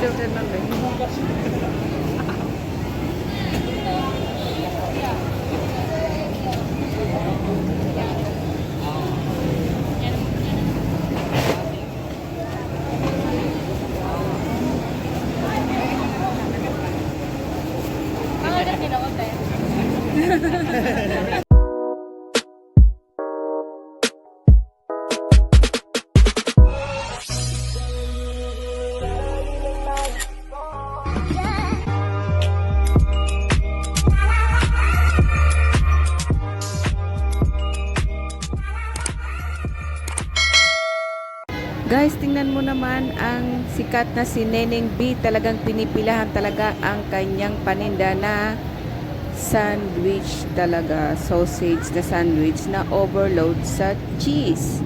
picture ka na rin. Guys, tingnan mo naman ang sikat na si Neneng B. Talagang pinipilahan talaga ang kanyang paninda na sandwich talaga. Sausage na sandwich na overload sa cheese.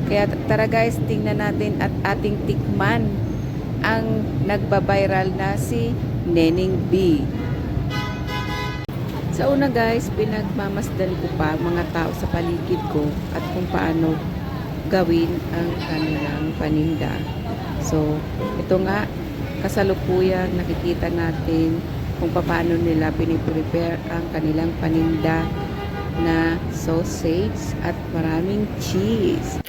Kaya tara guys, tingnan natin at ating tikman ang nagbabiral na si Neneng B. Sa una guys, pinagmamasdan ko pa mga tao sa paligid ko at kung paano gawin ang kanilang paninda. So, ito nga, kasalukuyang nakikita natin kung paano nila piniprepare ang kanilang paninda na sausage at maraming cheese.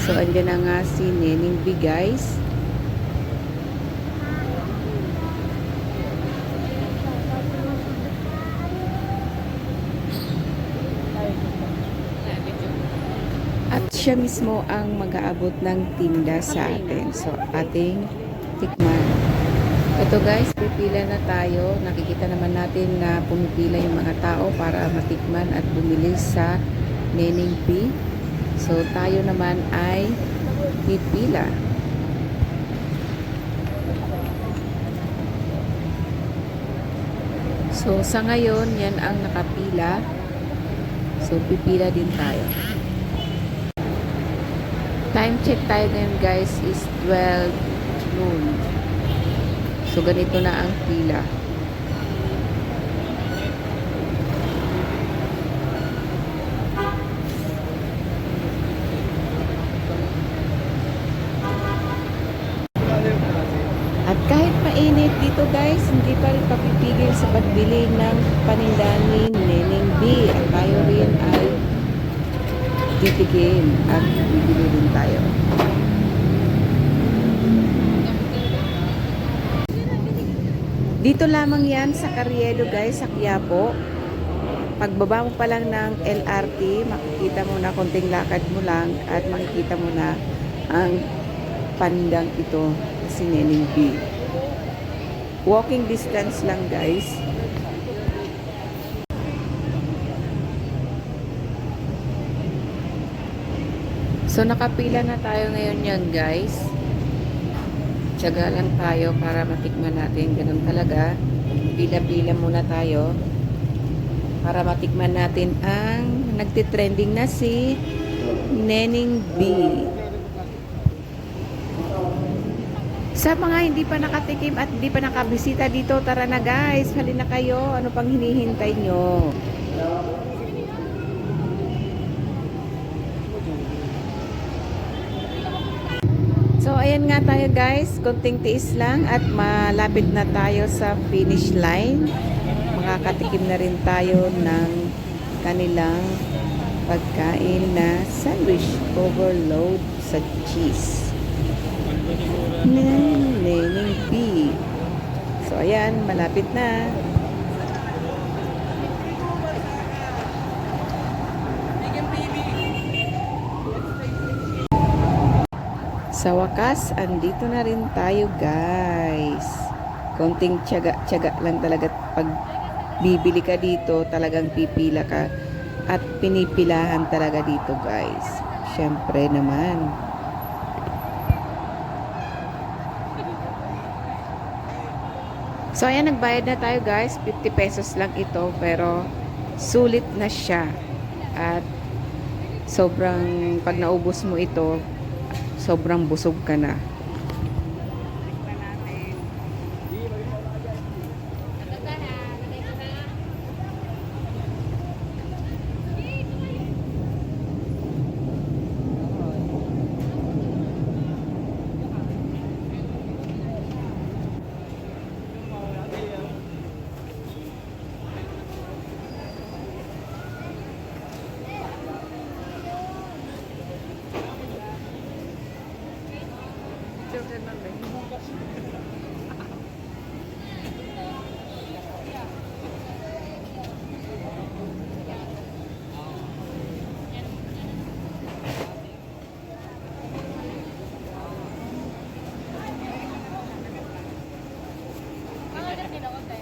So, andyan na nga si Neneng B, guys. At siya mismo ang mag-aabot ng tinda sa atin. So, ating tikman. Ito guys, pipila na tayo. Nakikita naman natin na pumipila yung mga tao para matikman at bumili sa Neneng B. So, tayo naman ay pipila. So, sa ngayon, yan ang nakapila. So, pipila din tayo. Time check tayo ngayon guys is 12 noon. So ganito na ang pila. At kahit mainit dito guys, hindi pa rin papipigil sa pagbili ng paninda ni Neneng B. At tayo rin ay titigim at bibili din tayo. Dito lamang yan sa Carriedo guys, sa Quiapo. Pagbaba mo pa lang ng LRT, makikita mo na konting lakad mo lang at makikita mo na ang pandang ito si Neneng B. Walking distance lang guys. So, nakapila na tayo ngayon yan, guys. Tiyaga lang tayo para matikman natin. Ganun talaga. Pila-pila muna tayo para matikman natin ang nagtitrending na si Neneng B. Sa mga hindi pa nakatikim at hindi pa nakabisita dito, tara na guys. Halina kayo. Ano pang hinihintay nyo? So, ayan nga tayo guys, konting tiis lang at malapit na tayo sa finish line. Makakatikim na rin tayo ng kanilang pagkain na sandwich overload sa cheese. Neneng B. So, ayan, malapit na. Sa wakas, andito na rin tayo guys. Konting tiyaga lang talaga. Pag bibili ka dito, talagang pipila ka. At pinipilahan talaga dito guys. Syempre naman. So ayan, nagbayad na tayo guys. 50 pesos lang ito. Pero sulit na siya. At sobrang, pag naubos mo ito, sobrang busog ka na. ganun eh. Mga ganun din ako, te.